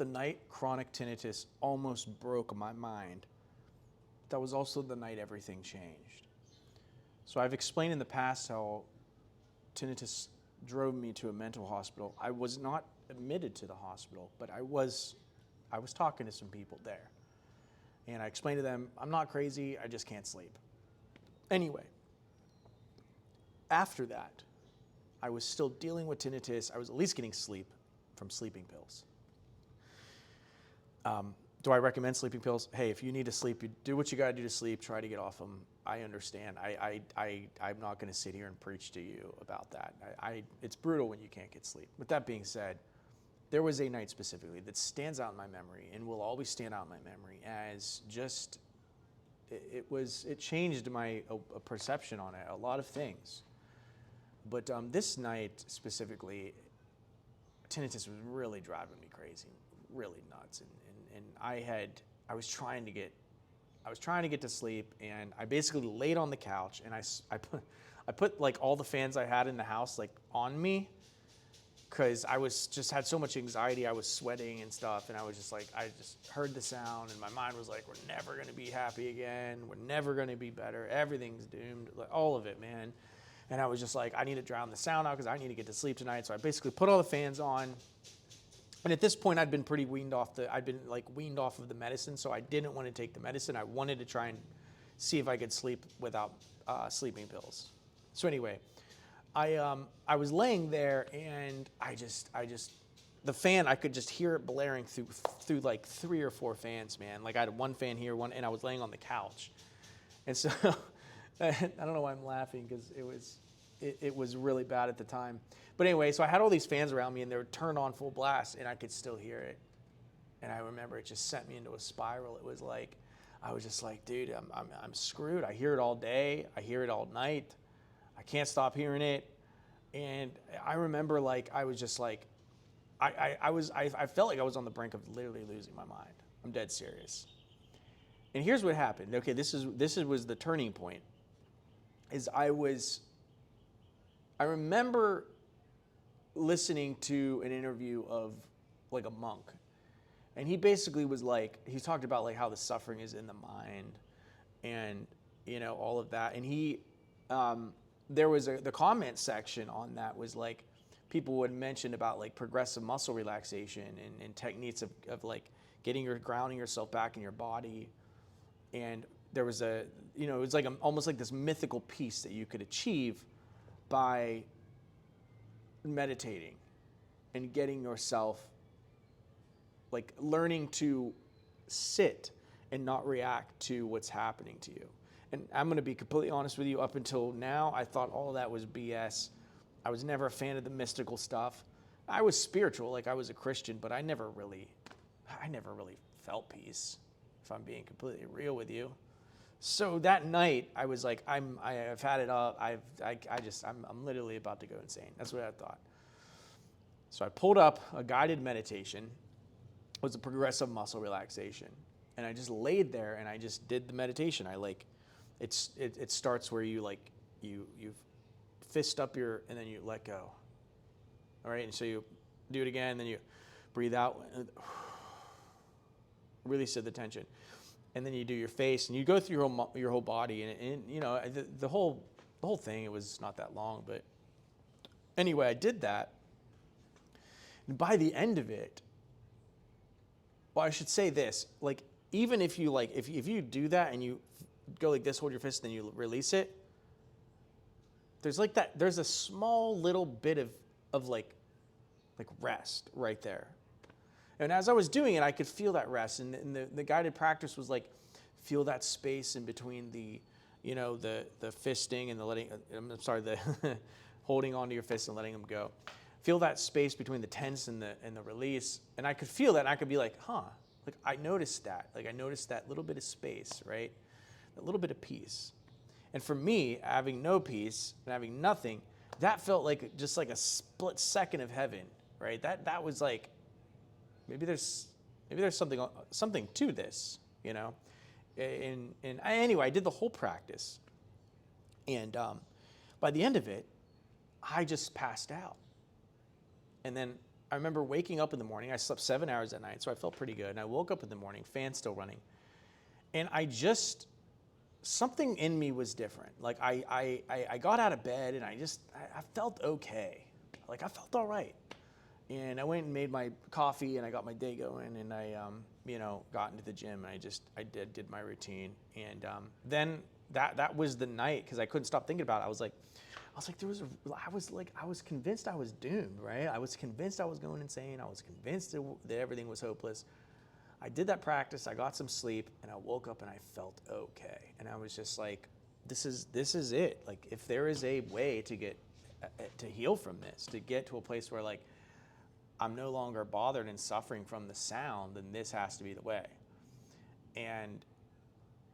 the night chronic tinnitus almost broke my mind, that was also the night everything changed. So I've explained in the past how tinnitus drove me to a mental hospital. I was not admitted to the hospital, but I was talking to some people there. And I explained to them, I'm not crazy, I just can't sleep. Anyway, after that, I was still dealing with tinnitus. I was at least getting sleep from sleeping pills. Do I recommend sleeping pills? Hey, if you need to sleep, you do what you got to do to sleep. Try to get off them. I understand. I'm not going to sit here and preach to you about that. It's brutal when you can't get sleep. With that being said, there was a night specifically that stands out in my memory and will always stand out in my memory as just, it changed my perception on it, a lot of things. But this night specifically, tinnitus was really driving me crazy, really nuts. And I was trying to get to sleep, and I basically laid on the couch, and I put like all the fans I had in the house like on me, because I was just had so much anxiety. I was sweating and stuff, and I was just like, I just heard the sound, and my mind was like, we're never gonna be happy again. We're never gonna be better. Everything's doomed. Like, all of it, man. And I was just like, I need to drown the sound out because I need to get to sleep tonight. So I basically put all the fans on. And at this point, I'd been weaned off of the medicine, so I didn't want to take the medicine. I wanted to try and see if I could sleep without sleeping pills. So anyway, I was laying there, and the fan, I could just hear it blaring through like 3 or 4 fans, man. Like I had one fan here, and I was laying on the couch. And so I don't know why I'm laughing, because it was really bad at the time. But anyway, so I had all these fans around me, and they were turned on full blast, and I could still hear it. And I remember it just sent me into a spiral. It was like, I was just like, dude, I'm screwed. I hear it all day. I hear it all night. I can't stop hearing it. And I remember, like, I was just like, I felt like I was on the brink of literally losing my mind. I'm dead serious. And here's what happened. Okay, this was the turning point. I remember listening to an interview of like a monk, and he basically was like, he talked about like how the suffering is in the mind, and all of that. And he there was the comment section on that was like, people would mention about like progressive muscle relaxation and techniques of like grounding yourself back in your body. And there was it was like almost like this mythical peace that you could achieve by meditating and getting yourself, like, learning to sit and not react to what's happening to you. And I'm going to be completely honest with you, up until now, I thought all of that was BS. I was never a fan of the mystical stuff. I was spiritual, like I was a Christian, but I never really felt peace, if I'm being completely real with you. So that night, I was like, I've had it up. I'm literally about to go insane. That's what I thought. So I pulled up a guided meditation. It was a progressive muscle relaxation, and I just laid there and I just did the meditation. It starts where you fist up and then you let go. All right, and so you do it again, then you breathe out, release the tension. And then you do your face, and you go through your whole body, and the whole thing. It was not that long, but anyway, I did that. And by the end of it, well, I should say this: like, even if you if you do that and you go like this, hold your fist, and then you release it, there's a small little bit of like rest right there. And as I was doing it, I could feel that rest. And the guided practice was like, feel that space in between the fisting and the holding onto your fists and letting them go. Feel that space between the tense and the release. And I could feel that, and I could be like, like I noticed that. Like I noticed that little bit of space, right? That little bit of peace. And for me, having no peace and having nothing, that felt like just like a split second of heaven, right? That was like, maybe there's something to this, And anyway, I did the whole practice, and by the end of it, I just passed out. And then I remember waking up in the morning. I slept 7 hours that night, so I felt pretty good. And I woke up in the morning, fan still running. And something in me was different. Like I got out of bed and I felt okay. Like I felt all right. And I went and made my coffee and I got my day going and I, got into the gym and I did my routine. And then that was the night, because I couldn't stop thinking about it. I was like, I was convinced I was doomed, right? I was convinced I was going insane. I was convinced that everything was hopeless. I did that practice, I got some sleep, and I woke up and I felt okay. And I was just like, this is it. Like, if there is a way to get, to heal from this, to get to a place where like, I'm no longer bothered and suffering from the sound, then this has to be the way. And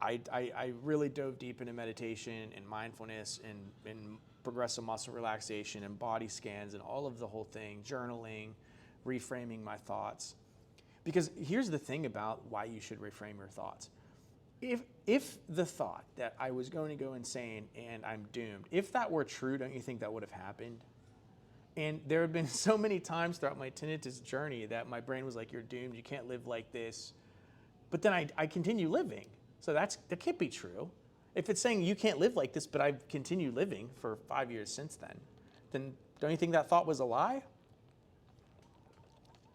I really dove deep into meditation and mindfulness and progressive muscle relaxation and body scans and all of the whole thing, journaling, reframing my thoughts. Because here's the thing about why you should reframe your thoughts. If the thought that I was going to go insane and I'm doomed, if that were true, don't you think that would have happened? And there have been so many times throughout my tinnitus journey that my brain was like, you're doomed, you can't live like this. But then I continue living. So that can't be true. If it's saying you can't live like this, but I've continued living for 5 years since then don't you think that thought was a lie?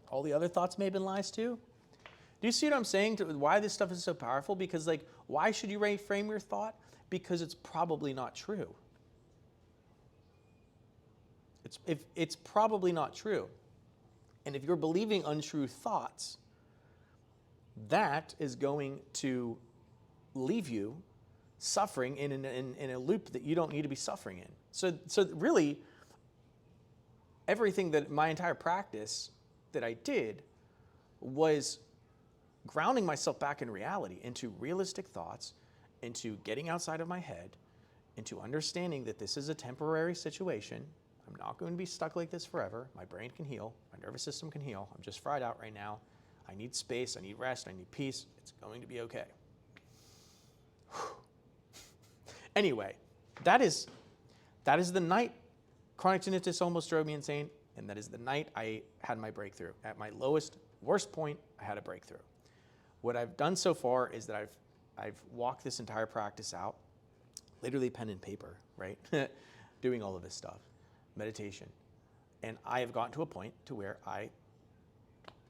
All the other thoughts may have been lies too. Do you see what I'm saying? Why this stuff is so powerful? Because like, why should you reframe your thought? Because it's probably not true. It's probably not true. And if you're believing untrue thoughts, that is going to leave you suffering in a loop that you don't need to be suffering in. So really, everything that my entire practice that I did was grounding myself back in reality, into realistic thoughts, into getting outside of my head, into understanding that this is a temporary situation. I'm not going to be stuck like this forever. My brain can heal. My nervous system can heal. I'm just fried out right now. I need space. I need rest. I need peace. It's going to be okay. Anyway, that is the night chronic tinnitus almost drove me insane, and that is the night I had my breakthrough. At my worst point, I had a breakthrough. What I've done so far is that I've walked this entire practice out, literally pen and paper, right? Doing all of this stuff, meditation. And I have gotten to a point to where I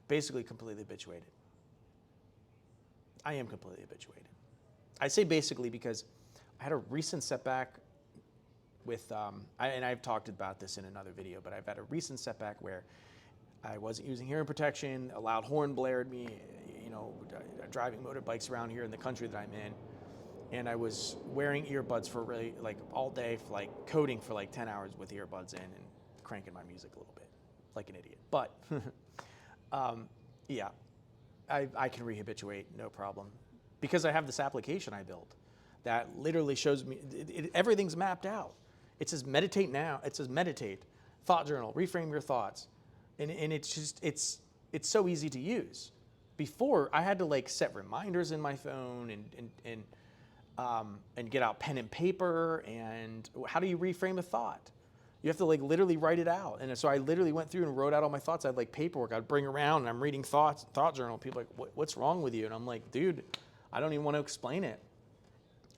basically completely habituated. I am completely habituated. I say basically because I had a recent setback with, and I've talked about this in another video, but I've had a recent setback where I wasn't using hearing protection, a loud horn blared me, driving motorbikes around here in the country that I'm in. And I was wearing earbuds for really like all day, for like coding for like 10 hours with earbuds in and cranking my music a little bit like an idiot. But yeah, I can rehabituate, no problem. Because I have this application I built that literally shows me, everything's mapped out. It says meditate now, it says meditate, thought journal, reframe your thoughts. And it's so easy to use. Before, I had to like set reminders in my phone and get out pen and paper, and how do you reframe a thought? You have to like literally write it out. And so I literally went through and wrote out all my thoughts. I had like paperwork I'd bring around, and I'm reading thought journal. People are like, what's wrong with you? And I'm like, dude, I don't even want to explain it.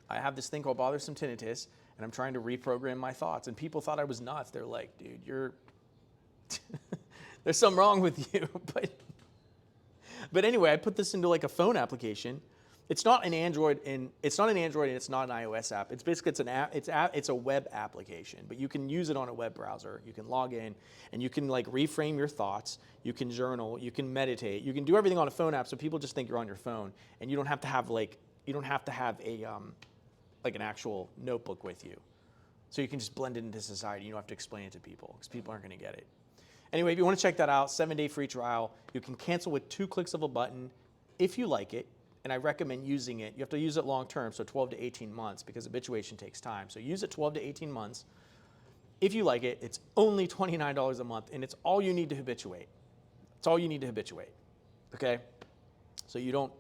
I have this thing called bothersome tinnitus, and I'm trying to reprogram my thoughts. And people thought I was nuts. They're like, dude, you're, there's something wrong with you. But anyway, I put this into like a phone application. It's not an Android and it's not an iOS app. It's basically it's a web application, but you can use it on a web browser. You can log in and you can like reframe your thoughts. You can journal. You can meditate. You can do everything on a phone app, so people just think you're on your phone, and you don't have to have a like an actual notebook with you. So you can just blend it into society. You don't have to explain it to people because people aren't going to get it. Anyway, if you want to check that out, 7-day free trial. You can cancel with 2 clicks of a button if you like it. And I recommend using it. You have to use it long term, so 12 to 18 months, because habituation takes time. So use it 12 to 18 months. If you like it, it's only $29 a month, and it's all you need to habituate. It's all you need to habituate, okay? So you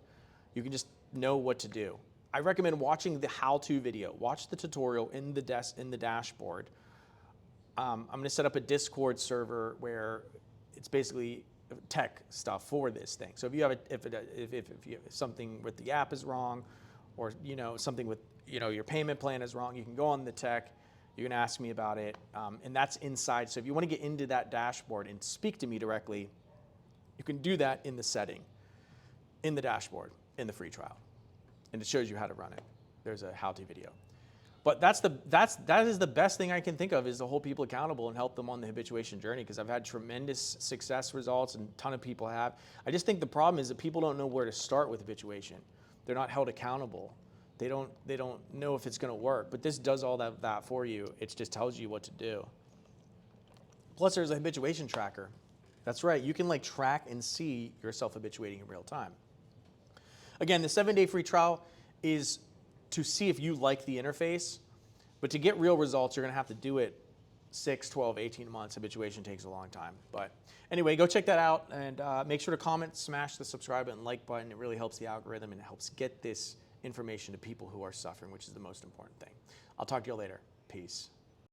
can just know what to do. I recommend watching the how-to video. Watch the tutorial in the dashboard. I'm going to set up a Discord server where it's basically tech stuff for this thing. So if you have if you, something with the app is wrong, or something with your payment plan is wrong, you can go on the tech. You can ask me about it, and that's inside. So if you want to get into that dashboard and speak to me directly, you can do that in the setting, in the dashboard, in the free trial, and it shows you how to run it. There's a how-to video. But that is the best thing I can think of, is to hold people accountable and help them on the habituation journey, because I've had tremendous success results and a ton of people have. I just think the problem is that people don't know where to start with habituation. They're not held accountable. They don't know if it's going to work. But this does all that for you. It just tells you what to do. Plus, there's a habituation tracker. That's right. You can track and see yourself habituating in real time. Again, the 7-day free trial is to see if you like the interface, but to get real results, you're going to have to do it 6, 12, 18 months. Habituation takes a long time. But anyway, go check that out, and make sure to comment, smash the subscribe and like button. It really helps the algorithm, and it helps get this information to people who are suffering, which is the most important thing. I'll talk to you later. Peace.